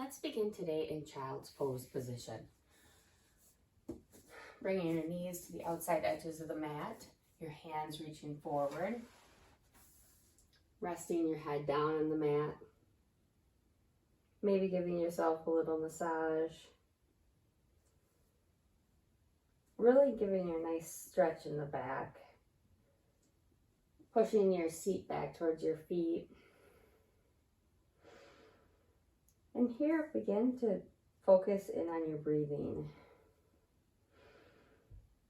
Let's begin today in child's pose position. Bringing your knees to the outside edges of the mat, your hands reaching forward, resting your head down on the mat, maybe giving yourself a little massage, really giving you a nice stretch in the back, pushing your seat back towards your feet. And here, begin to focus in on your breathing.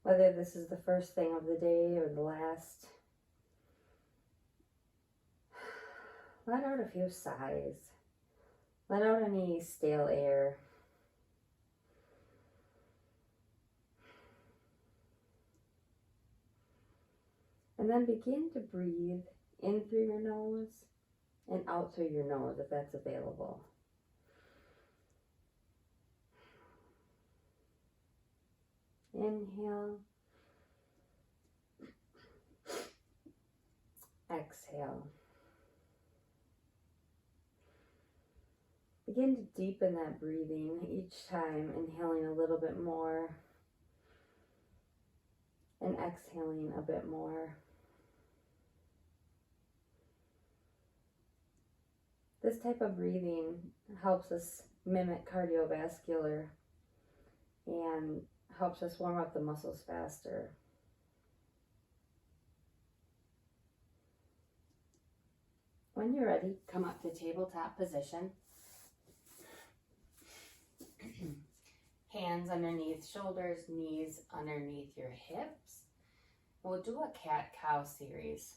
Whether this is the first thing of the day or the last, let out a few sighs. Let out any stale air. And then begin to breathe in through your nose and out through your nose if that's available. Inhale. Exhale. Begin to deepen that breathing each time, inhaling a little bit more and exhaling a bit more. This type of breathing helps us mimic cardiovascular and helps us warm up the muscles faster. When you're ready, come up to tabletop position. Hands underneath shoulders, knees underneath your hips. We'll do a cat-cow series.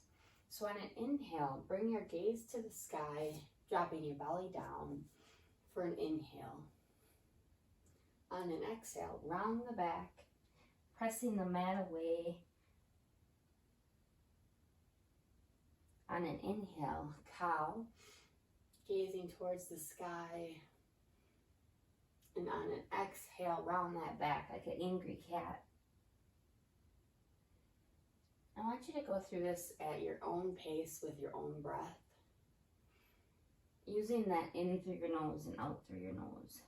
So on an inhale, bring your gaze to the sky, dropping your belly down for an inhale. On an exhale, round the back, pressing the mat away. On an inhale, cow, gazing towards the sky. And on an exhale, round that back like an angry cat. I want you to go through this at your own pace with your own breath, using that in through your nose and out through your nose.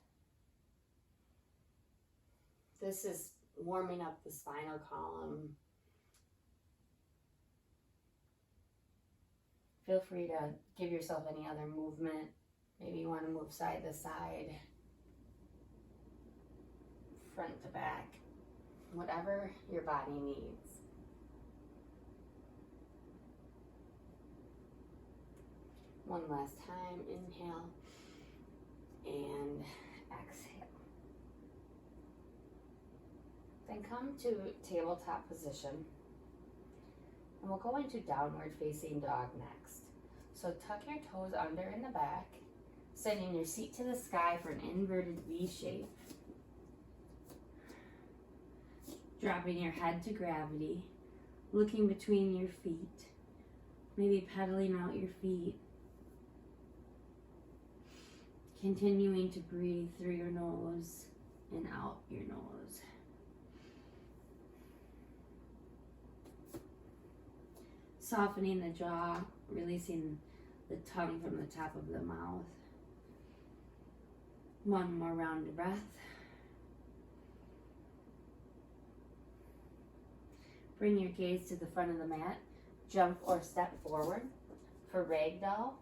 This is warming up the spinal column. Feel free to give yourself any other movement. Maybe you want to move side to side, front to back, whatever your body needs. One last time, inhale and exhale. Then come to tabletop position, and we'll go into downward facing dog next. So tuck your toes under in the back, sending your seat to the sky for an inverted V shape. Dropping your head to gravity, looking between your feet, maybe pedaling out your feet. Continuing to breathe through your nose and out your nose. Softening the jaw, releasing the tongue from the top of the mouth. One more round of breath. Bring your gaze to the front of the mat. Jump or step forward for ragdoll,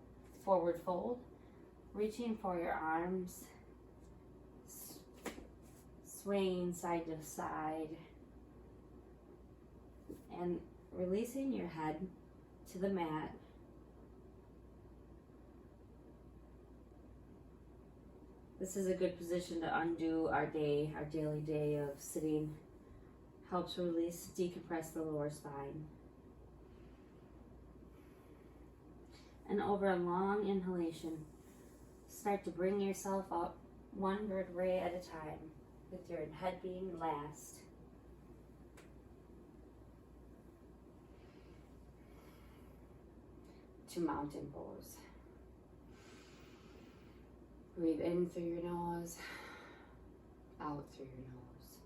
forward fold. Reaching for your arms, swaying side to side, and releasing your head to the mat. This is a good position to undo our day, our daily day of sitting. Helps release, decompress the lower spine. And over a long inhalation, start to bring yourself up one vertebrae at a time, with your head being last. To mountain pose. Breathe in through your nose, out through your nose.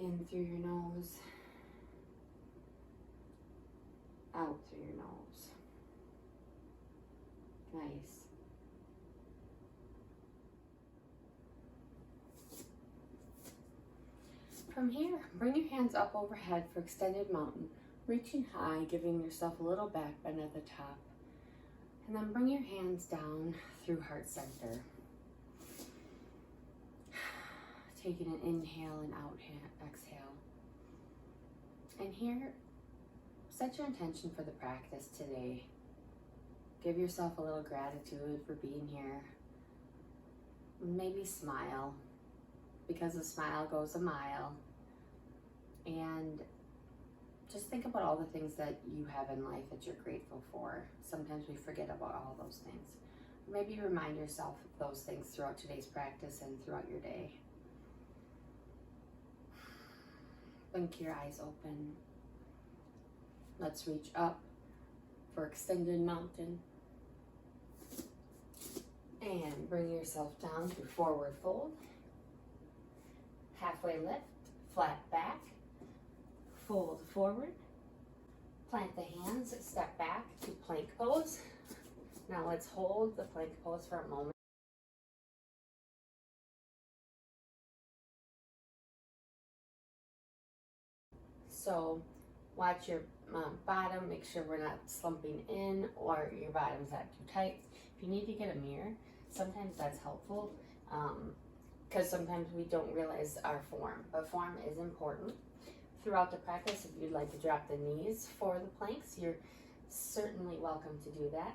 In through your nose, out through your nose. Nice. From here, bring your hands up overhead for extended mountain, reaching high, giving yourself a little back bend at the top. And then bring your hands down through heart center. Taking an inhale and exhale. And here, set your intention for the practice today. Give yourself a little gratitude for being here. Maybe smile, because a smile goes a mile. And just think about all the things that you have in life that you're grateful for. Sometimes we forget about all those things. Maybe remind yourself of those things throughout today's practice and throughout your day. Blink your eyes open. Let's reach up for extended mountain. And bring yourself down to forward fold. Halfway lift, flat back. Fold forward. Plant the hands, step back to plank pose. Now let's hold the plank pose for a moment. So watch your bottom, make sure we're not slumping in or your bottom's not too tight. If you need to get a mirror, sometimes that's helpful because sometimes we don't realize our form, but form is important. Throughout the practice, if you'd like to drop the knees for the planks, you're certainly welcome to do that.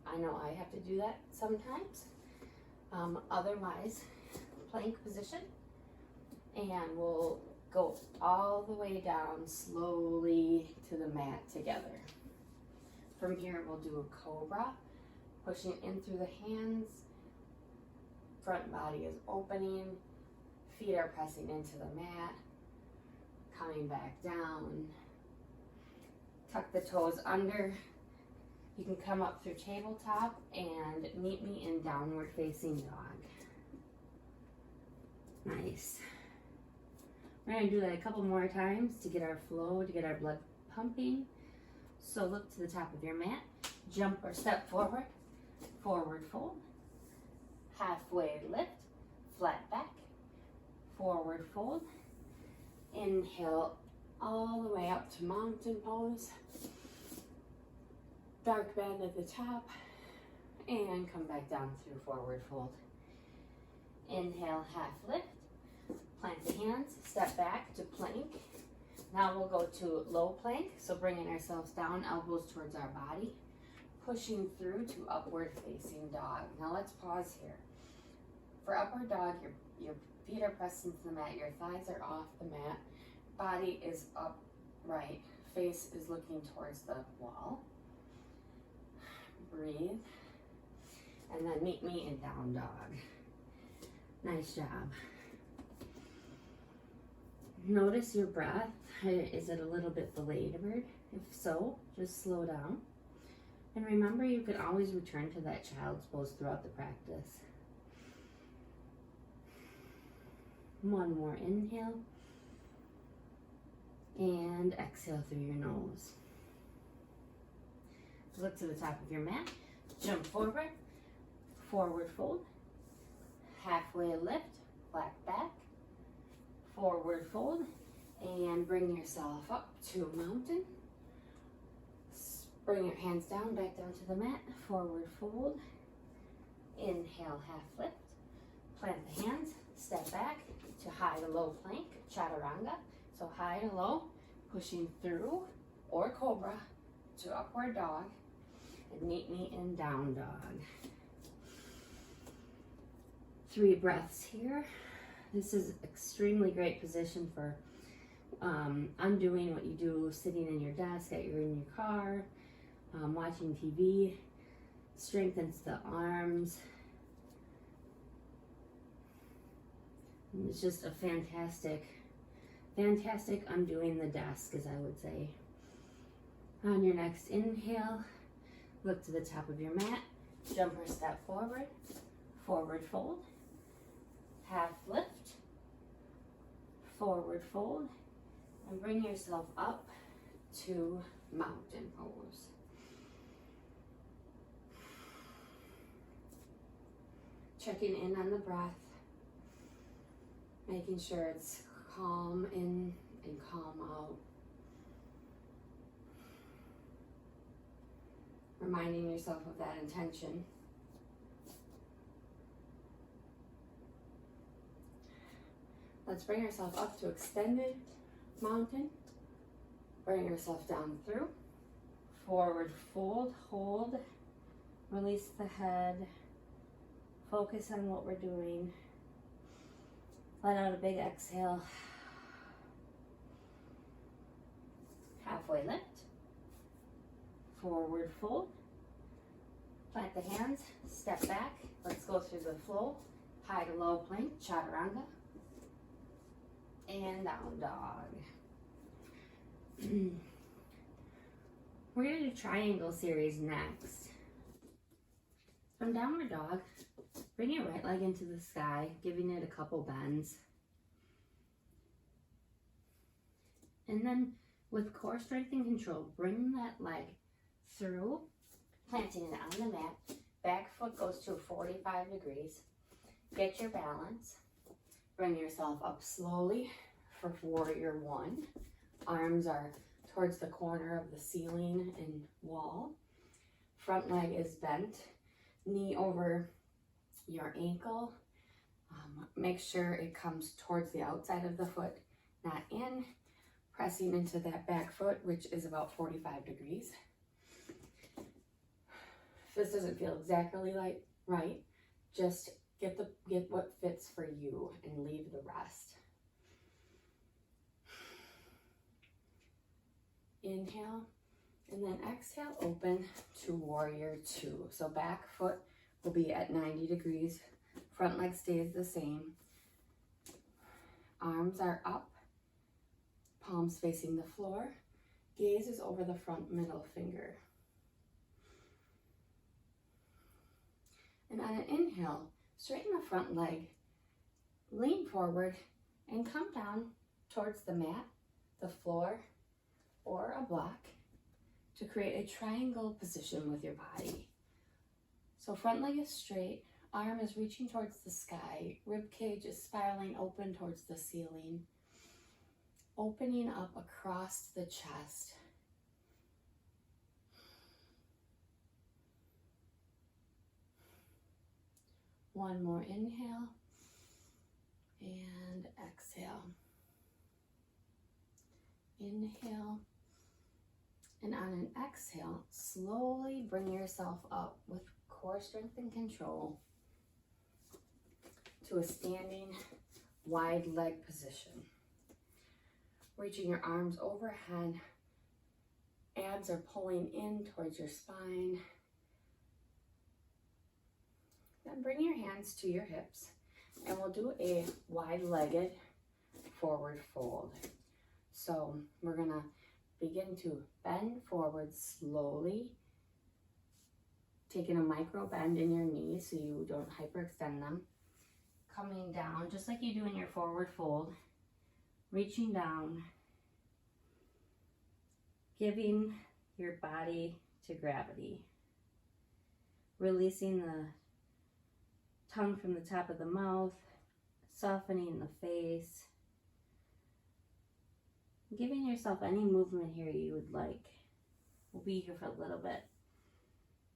I know I have to do that sometimes. Otherwise, plank position, and we'll go all the way down slowly to the mat together. From here, we'll do a cobra, pushing in through the hands. Front body is opening, feet are pressing into the mat, coming back down. Tuck the toes under. You can come up through tabletop and meet me in downward facing dog. Nice. We're going to do that a couple more times to get our flow, to get our blood pumping. So look to the top of your mat, jump or step forward, forward fold, halfway lift, flat back, forward fold. Inhale all the way up to mountain pose. Dark bend at the top, and come back down through forward fold. Inhale, half lift. Plant the hands, step back to plank. Now we'll go to low plank, so bringing ourselves down, elbows towards our body, pushing through to upward facing dog. Now let's pause here. For upward dog, your feet are pressed into the mat, your thighs are off the mat, body is upright, face is looking towards the wall. Breathe, and then meet me in down dog. Nice job. Notice your breath. Is it a little bit belabored? If so, just slow down. And remember, you can always return to that child's pose throughout the practice. One more inhale. And exhale through your nose. Look to the top of your mat. Jump forward. Forward fold. Halfway lift. Flat back. Forward fold, and bring yourself up to mountain. Bring your hands down, back down to the mat. Forward fold. Inhale, half lift. Plant the hands, step back to high to low plank, chaturanga. So high to low, pushing through, or cobra, to upward dog, and meet me in down dog. 3 breaths here. This is extremely great position for undoing what you do sitting in your desk, in your car, watching TV. Strengthens the arms. And it's just a fantastic undoing the desk, as I would say. On your next inhale, look to the top of your mat, jump or step forward, forward fold, half lift, forward fold, and bring yourself up to mountain pose. Checking in on the breath, making sure it's calm in and calm out. Reminding yourself of that intention. Let's bring ourselves up to extended mountain. Bring yourself down through. Forward fold, hold. Release the head. Focus on what we're doing. Let out a big exhale. Halfway lift. Forward fold. Plant the hands, step back. Let's go through the flow. High to low plank, chaturanga. And down dog. We're going to do triangle series next. From downward dog, bring your right leg into the sky, giving it a couple bends. And then with core strength and control, bring that leg through, planting it on the mat. Back foot goes to 45 degrees. Get your balance. Bring yourself up slowly for warrior one. Arms are towards the corner of the ceiling and wall. Front leg is bent. Knee over your ankle. Make sure it comes towards the outside of the foot, not in. Pressing into that back foot, which is about 45 degrees. If this doesn't feel exactly right, just get what fits for you and leave the rest. Inhale, and then exhale, open to warrior two. So back foot will be at 90 degrees. Front leg stays the same. Arms are up. Palms facing the floor. Gaze is over the front middle finger. And on an inhale, straighten the front leg. Lean forward and come down towards the mat, the floor, or a block to create a triangle position with your body. So front leg is straight, arm is reaching towards the sky, rib cage is spiraling open towards the ceiling, opening up across the chest. One more inhale and exhale. Inhale. And on an exhale, slowly bring yourself up with core strength and control to a standing wide leg position. Reaching your arms overhead, abs are pulling in towards your spine. Then bring your hands to your hips and we'll do a wide-legged forward fold. So we're gonna begin to bend forward slowly, taking a micro bend in your knees so you don't hyperextend them. Coming down, just like you do in your forward fold, reaching down, giving your body to gravity. Releasing the tongue from the top of the mouth, softening the face. Giving yourself any movement here you would like. We'll be here for a little bit.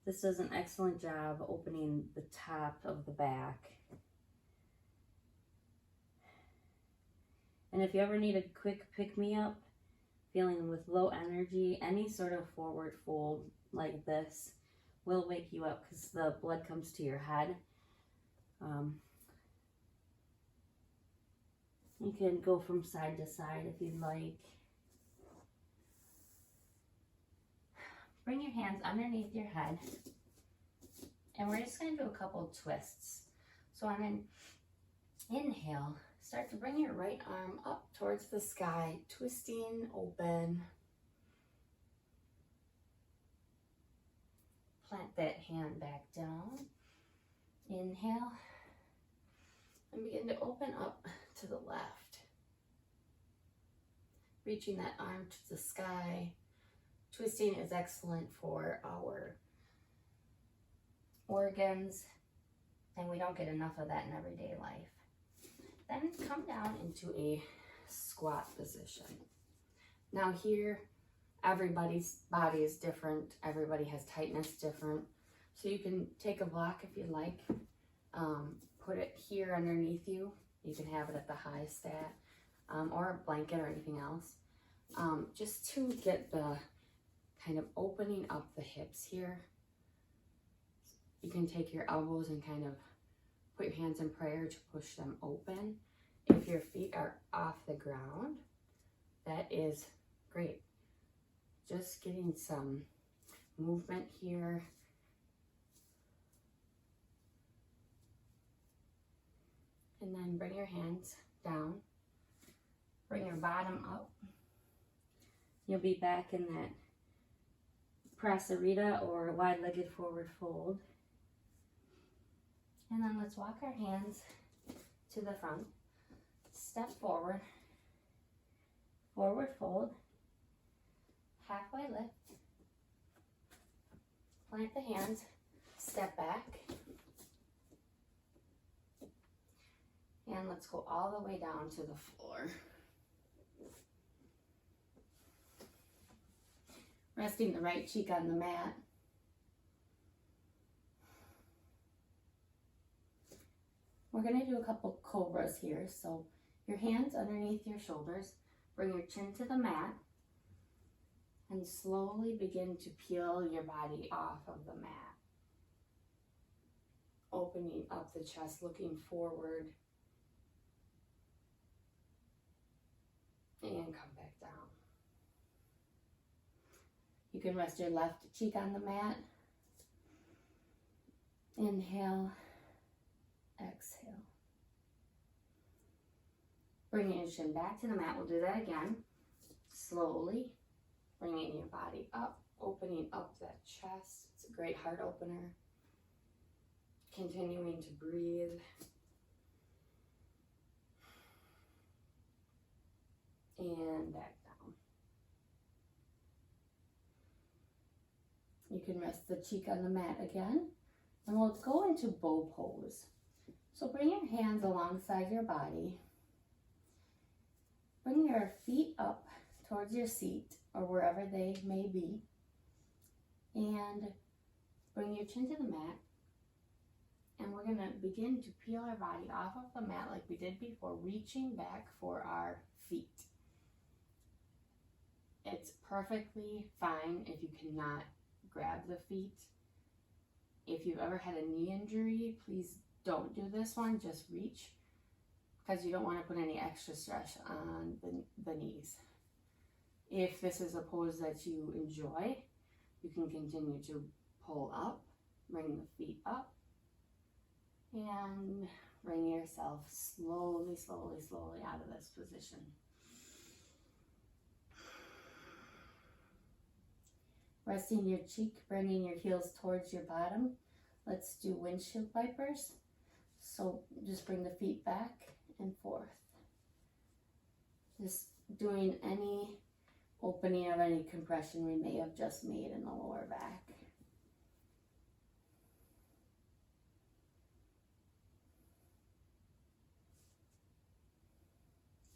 This does an excellent job opening the top of the back. And if you ever need a quick pick-me-up, feeling with low energy, any sort of forward fold like this will wake you up because the blood comes to your head. You can go from side to side if you'd like. Bring your hands underneath your head. And we're just going to do a couple twists. So on an inhale, start to bring your right arm up towards the sky, twisting open. Plant that hand back down. Inhale. And begin to open up to the left. Reaching that arm to the sky. Twisting is excellent for our organs, and we don't get enough of that in everyday life. Then come down into a squat position. Now here, everybody's body is different. Everybody has tightness different. So you can take a block if you like, put it here underneath you. You can have it at the high stat, or a blanket or anything else. Just to get the kind of opening up the hips here. You can take your elbows and kind of put your hands in prayer to push them open. If your feet are off the ground, that is great. Just getting some movement here. And then bring your hands down. Bring your bottom up. You'll be back in that prasarita or wide-legged forward fold. And then let's walk our hands to the front. Step forward. Forward fold. Halfway lift. Plant the hands. Step back. And let's go all the way down to the floor. Resting the right cheek on the mat. We're going to do a couple cobras here. So your hands underneath your shoulders. Bring your chin to the mat. And slowly begin to peel your body off of the mat. Opening up the chest, looking forward. And come back down. You can rest your left cheek on the mat. Inhale, exhale. Bringing your chin back to the mat. We'll do that again. Slowly bringing your body up, opening up that chest. It's a great heart opener. Continuing to breathe. And back down. You can rest the cheek on the mat again. And we'll go into bow pose. So bring your hands alongside your body. Bring your feet up towards your seat or wherever they may be. And bring your chin to the mat. And we're going to begin to peel our body off of the mat like we did before, reaching back for our feet. It's perfectly fine if you cannot grab the feet. If you've ever had a knee injury, please don't do this one. Just reach, because you don't want to put any extra stress on the knees. If this is a pose that you enjoy, you can continue to pull up, bring the feet up, and bring yourself slowly, slowly, slowly out of this position. Resting your cheek, bringing your heels towards your bottom. Let's do windshield wipers. So just bring the feet back and forth. Just doing any opening of any compression we may have just made in the lower back.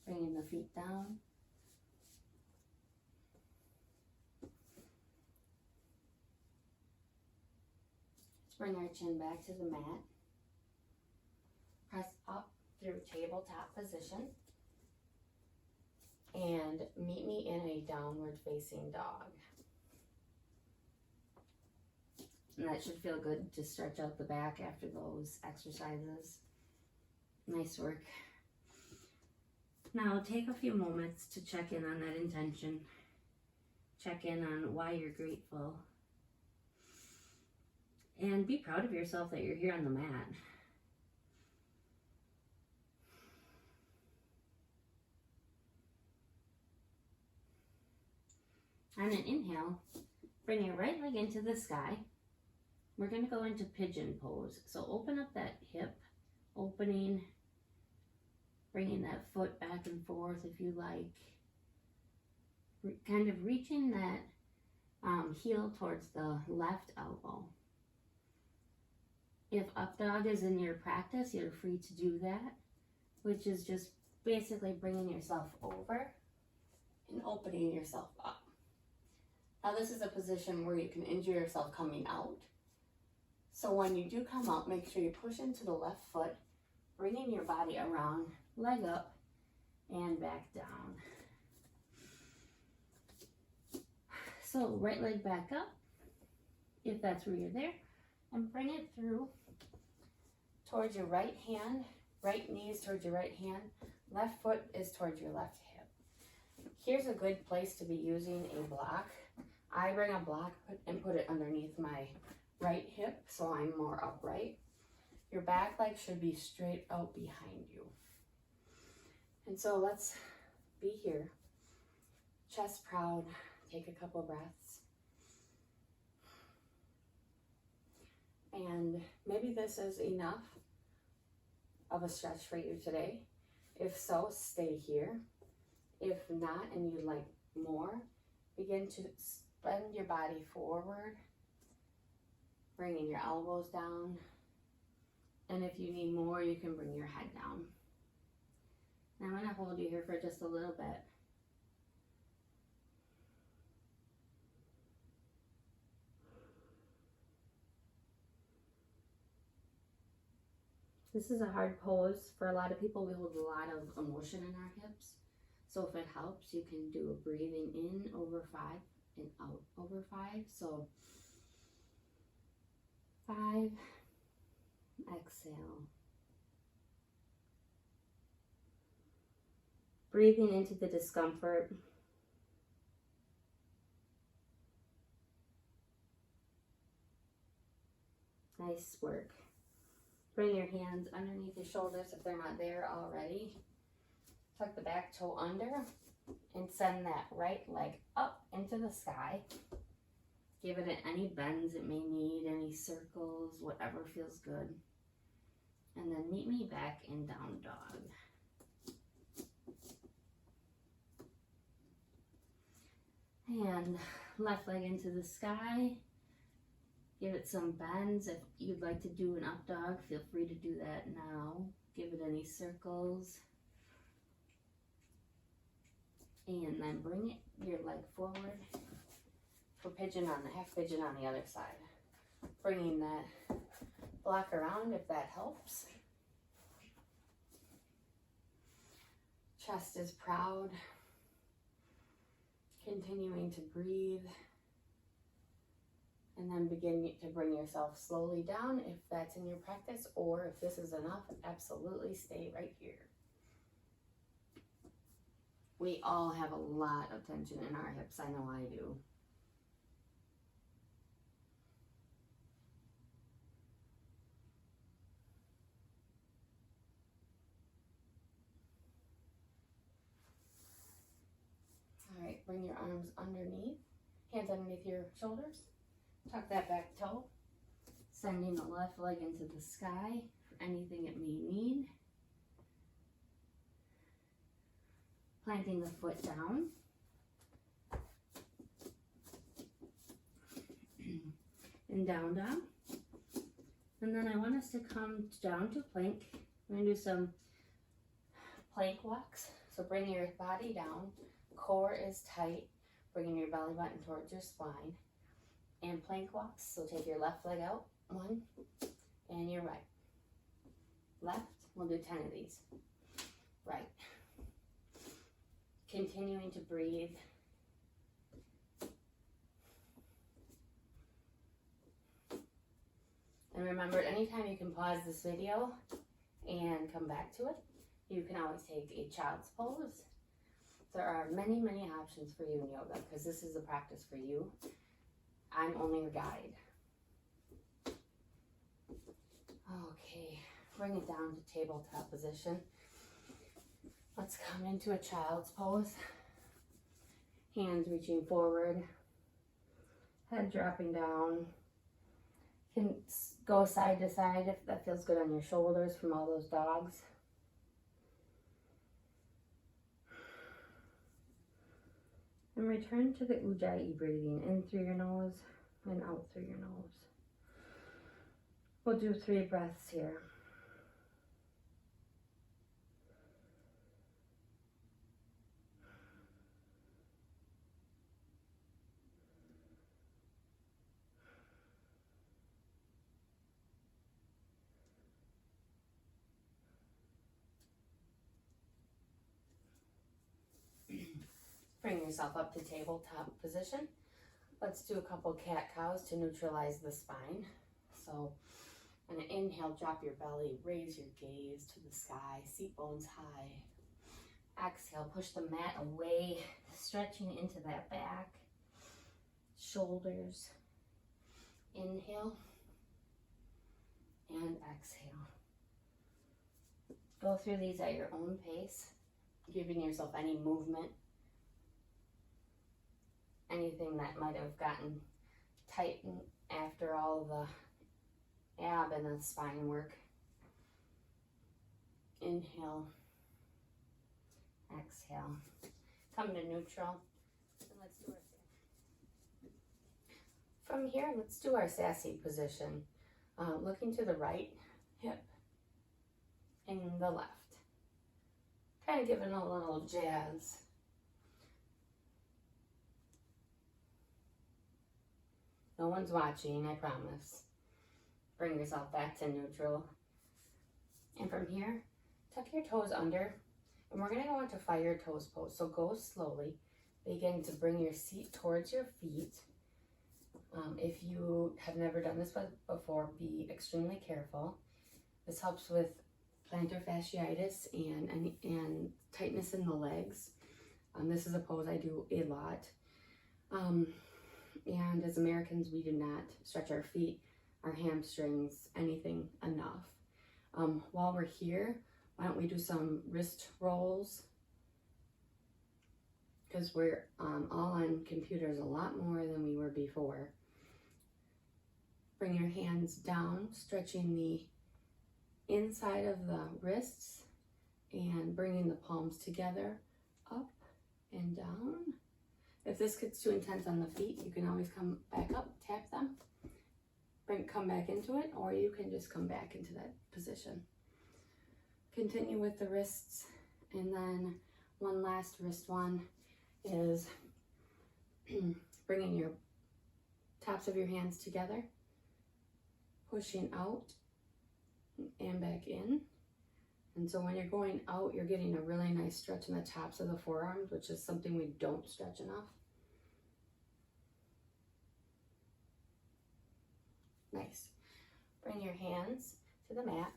Bringing the feet down. Bring our chin back to the mat. Press up through tabletop position. And meet me in a downward facing dog. And that should feel good to stretch out the back after those exercises. Nice work. Now take a few moments to check in on that intention. Check in on why you're grateful. And be proud of yourself that you're here on the mat. On an inhale, bring your right leg into the sky. We're going to go into pigeon pose. So open up that hip, opening, bringing that foot back and forth if you like. Kind of reaching that heel towards the left elbow. If up dog is in your practice, you're free to do that, which is just basically bringing yourself over and opening yourself up. Now this is a position where you can injure yourself coming out. So when you do come out, make sure you push into the left foot, bringing your body around, leg up, and back down. So right leg back up, if that's where you're there, and bring it through towards your right hand, right knee is towards your right hand, left foot is towards your left hip. Here's a good place to be using a block. I bring a block and put it underneath my right hip so I'm more upright. Your back leg should be straight out behind you. And so let's be here. Chest proud, take a couple breaths. And maybe this is enough of a stretch for you today. If so, stay here. If not, and you'd like more, begin to bend your body forward, bringing your elbows down. And if you need more, you can bring your head down. Now I'm going to hold you here for just a little bit. This is a hard pose. For a lot of people, we hold a lot of emotion in our hips. So if it helps, you can do a breathing in over 5 and out over 5. So 5, exhale. Breathing into the discomfort. Nice work. Bring your hands underneath your shoulders if they're not there already. Tuck the back toe under and send that right leg up into the sky. Give it any bends it may need, any circles, whatever feels good. And then meet me back in down dog. And left leg into the sky. Give it some bends. If you'd like to do an up dog, feel free to do that now. Give it any circles. And then bring your leg forward for pigeon on the half pigeon on the other side. Bringing that block around if that helps. Chest is proud. Continuing to breathe. And then begin to bring yourself slowly down if that's in your practice, or if this is enough, absolutely stay right here. We all have a lot of tension in our hips. I know I do. All right, bring your arms underneath, hands underneath your shoulders. Tuck that back toe, sending the left leg into the sky for anything it may need. Planting the foot down. And down dog. And then I want us to come down to plank. We're going to do some plank walks. So bring your body down. Core is tight. Bringing your belly button towards your spine. And plank walks, so take your left leg out, 1, and your right. Left, we'll do 10 of these. Right. Continuing to breathe. And remember, anytime you can pause this video and come back to it, you can always take a child's pose. There are many, many options for you in yoga, because this is a practice for you. I'm only your guide. Okay, bring it down to tabletop position. Let's come into a child's pose. Hands reaching forward, head dropping down. You can go side to side if that feels good on your shoulders from all those dogs. And return to the Ujjayi breathing in through your nose and out through your nose. We'll do 3 breaths here. Bring yourself up to tabletop position. Let's do a couple cat-cows to neutralize the spine. So, on an inhale, drop your belly, raise your gaze to the sky, seat bones high. Exhale, push the mat away, stretching into that back, shoulders. Inhale and exhale. Go through these at your own pace, giving yourself any movement, anything that might have gotten tight after all the ab and the spine work. Inhale, exhale. Come to neutral. And let's do from here, let's do our sassy position. Looking to the right hip and the left. Kind of giving a little jazz. No one's watching, I promise. Bring yourself back to neutral. And from here, tuck your toes under. And we're going to go into fire toes pose. So go slowly. Begin to bring your seat towards your feet. If you have never done this before, be extremely careful. This helps with plantar fasciitis and tightness in the legs. This is a pose I do a lot. And as Americans, we do not stretch our feet, our hamstrings, anything enough. While we're here, why don't we do some wrist rolls? Because we're all on computers a lot more than we were before. Bring your hands down, stretching the inside of the wrists and bringing the palms together, up and down. If this gets too intense on the feet, you can always come back up, tap them, come back into it, or you can just come back into that position. Continue with the wrists, and then one last wrist one is bringing your tops of your hands together, pushing out and back in. And so when you're going out, you're getting a really nice stretch in the tops of the forearms, which is something we don't stretch enough. Nice. Bring your hands to the mat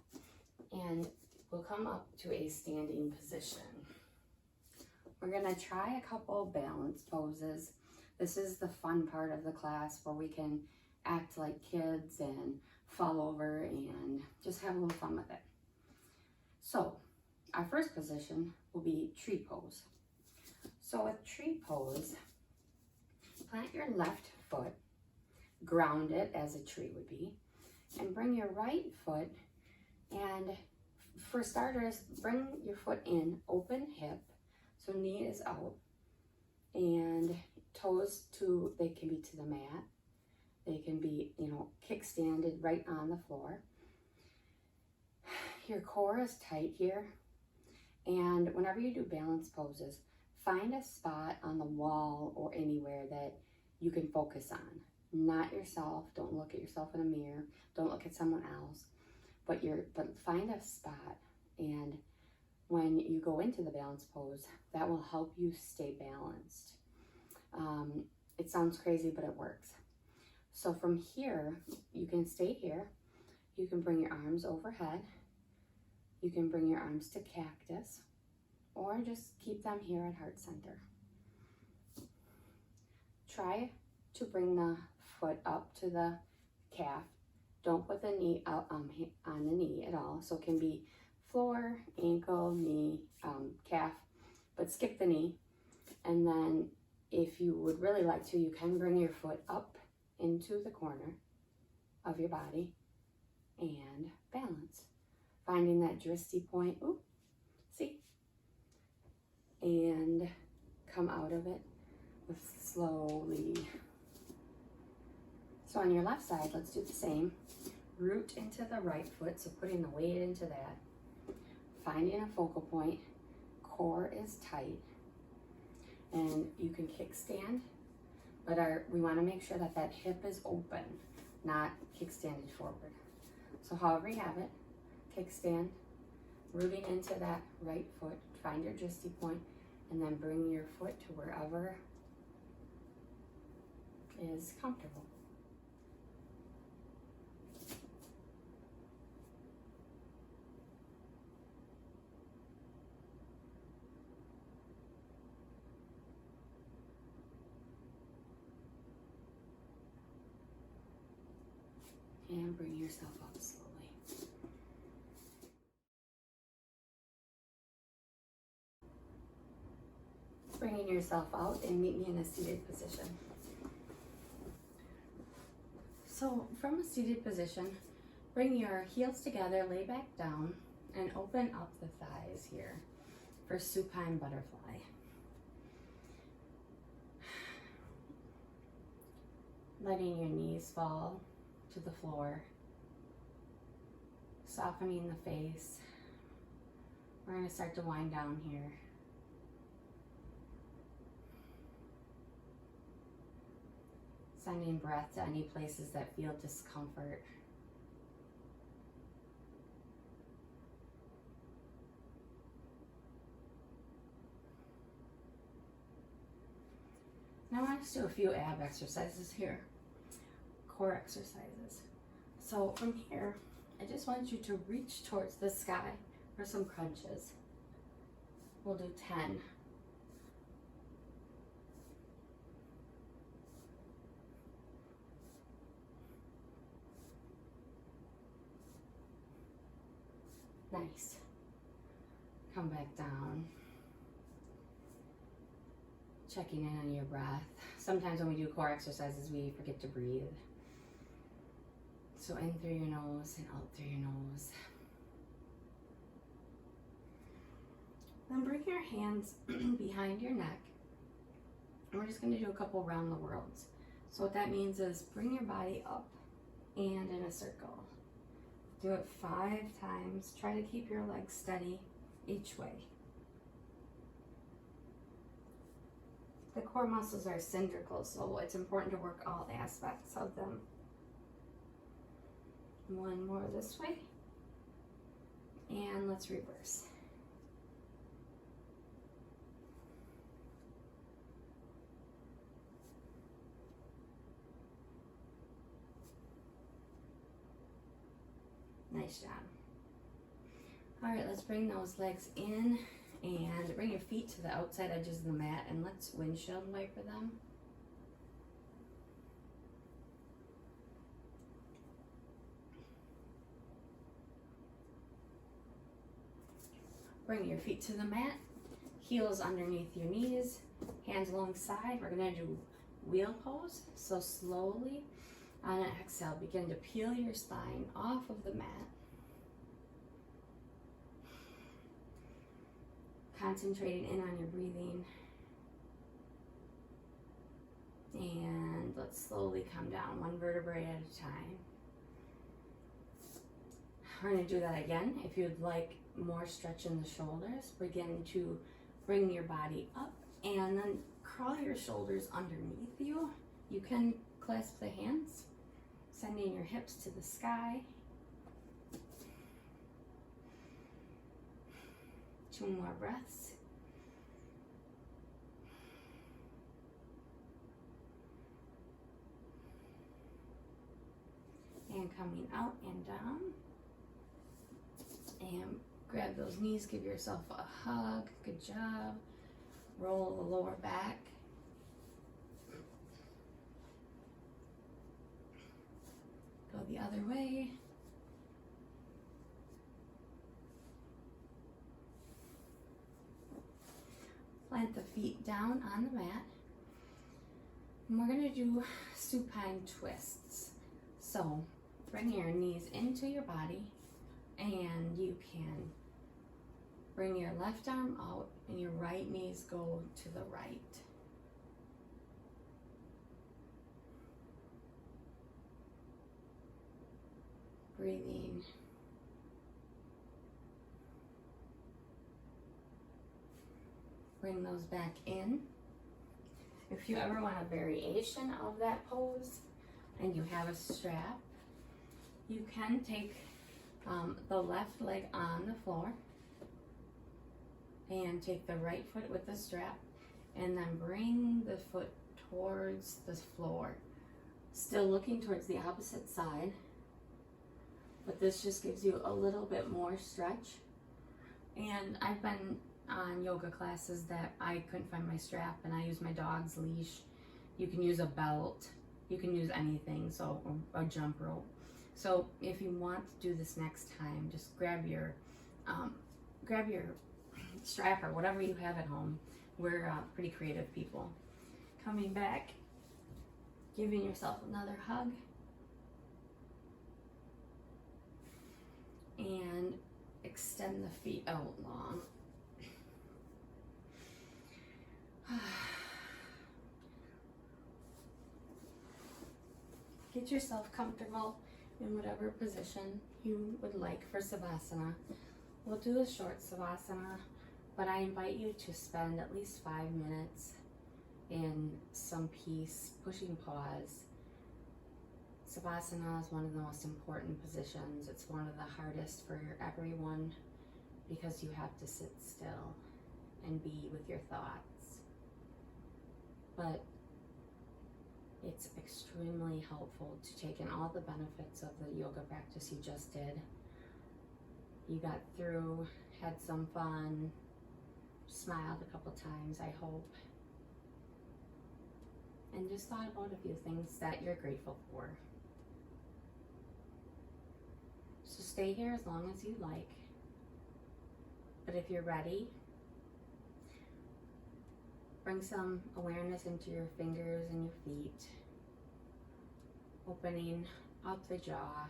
and we'll come up to a standing position. We're going to try a couple balance poses. This is the fun part of the class where we can act like kids and fall over and just have a little fun with it. So our first position will be tree pose. So with tree pose, plant your left foot, ground it as a tree would be, and bring your right foot, and for starters, bring your foot in, open hip, so knee is out, and toes they can be to the mat, they can be, kickstanded right on the floor. Your core is tight here, and whenever you do balance poses, find a spot on the wall or anywhere that you can focus on. Not yourself. Don't look at yourself in a mirror. Don't look at someone else. But find a spot, and when you go into the balance pose, that will help you stay balanced. It sounds crazy, but it works. So from here, you can stay here. You can bring your arms overhead. You can bring your arms to cactus, or just keep them here at heart center. Try to bring the foot up to the calf. Don't put the knee out on the knee at all. So it can be floor, ankle, knee, calf, but skip the knee. And then if you would really like to, you can bring your foot up into the corner of your body and balance. Finding that dristy point, and come out of it with slowly. So on your left side, let's do the same. root into the right foot, so putting the weight into that. Finding a focal point, core is tight, and you can kickstand, but we want to make sure that that hip is open, not kickstanded forward. So however you have it, kickstand, rooting into that right foot, find your dristy point, and then bring your foot to wherever is comfortable. And bring yourself up slowly. Bringing yourself out and meet me in a seated position. So from a seated position, bring your heels together, lay back down, and open up the thighs here for supine butterfly. Letting your knees fall to the floor, softening the face. We're going to start to wind down here. Sending breath to any places that feel discomfort. Now I want us to do a few ab exercises here. Core exercises. So from here, I just want you to reach towards the sky for some crunches. We'll do 10. Nice. Come back down. Checking in on your breath. Sometimes when we do core exercises, we forget to breathe. So in through your nose and out through your nose. Then bring your hands behind your neck. And we're just going to do a couple round the worlds. So what that means is bring your body up and in a circle. Do it 5 times. Try to keep your legs steady each way. The core muscles are cylindrical, so it's important to work all aspects of them. One more this way. And let's reverse. Nice job. All right, let's bring those legs in and bring your feet to the outside edges of the mat, and let's windshield wiper them. Bring your feet to the mat, heels underneath your knees, hands alongside. We're gonna do wheel pose. So slowly on an exhale, begin to peel your spine off of the mat. Concentrating in on your breathing. And let's slowly come down, one vertebrae at a time. We're going to do that again. If you'd like more stretch in the shoulders, begin to bring your body up and then crawl your shoulders underneath you. You can clasp the hands, sending your hips to the sky. 2 more breaths. And coming out and down. And grab those knees, give yourself a hug. Good job. Roll the lower back. Go the other way. Plant the feet down on the mat. And we're going to do supine twists. So bring your knees into your body, and you can bring your left arm out and your right knees go to the right. Bring those back in. If you ever want a variation of that pose and you have a strap, you can take the left leg on the floor and take the right foot with the strap and then bring the foot towards the floor. Still looking towards the opposite side, but this just gives you a little bit more stretch. And I've been on yoga classes that I couldn't find my strap and I use my dog's leash. You can use a belt, you can use anything, so a jump rope. So if you want to do this next time, just grab your strap or whatever you have at home. We're pretty creative people. Coming back, giving yourself another hug, and extend the feet out long. Get yourself comfortable in whatever position you would like for Savasana. We'll do a short Savasana, but I invite you to spend at least 5 minutes in some peace, pushing pause. Savasana is one of the most important positions. It's one of the hardest for everyone because you have to sit still and be with your thoughts. But it's extremely helpful to take in all the benefits of the yoga practice you just did. You got through, had some fun, smiled a couple times, I hope, and just thought about a few things that you're grateful for. So stay here as long as you like, but if you're ready, bring some awareness into your fingers and your feet, opening up the jaw,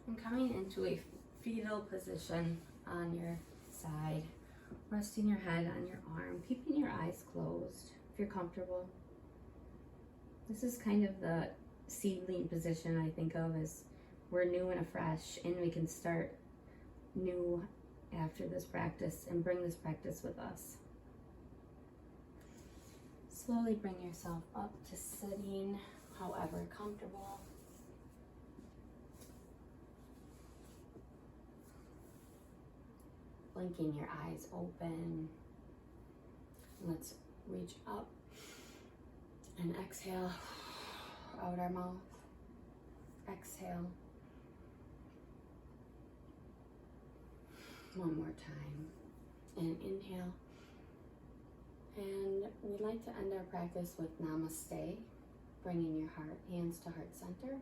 and coming into a fetal position on your side, resting your head on your arm, keeping your eyes closed if you're comfortable. This is kind of the seedling position I think of as we're new and afresh, and we can start new after this practice and bring this practice with us. Slowly bring yourself up to sitting, however comfortable. Blinking your eyes open. Let's reach up and exhale out our mouth. Exhale. One more time. And inhale. And we'd like to end our practice with Namaste, bringing your hands to heart center.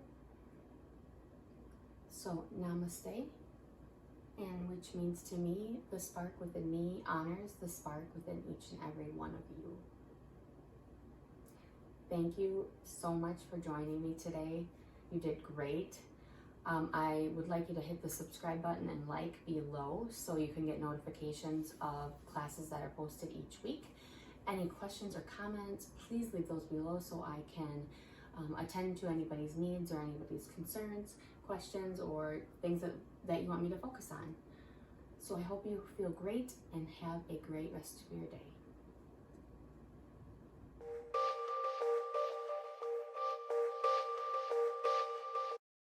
So Namaste, and which means to me, the spark within me honors the spark within each and every one of you. Thank you so much for joining me today. You did great. I would like you to hit the subscribe button and like below so you can get notifications of classes that are posted each week. Any questions or comments, please leave those below so I can attend to anybody's needs or anybody's concerns, questions, or things that you want me to focus on. So I hope you feel great and have a great rest of your day.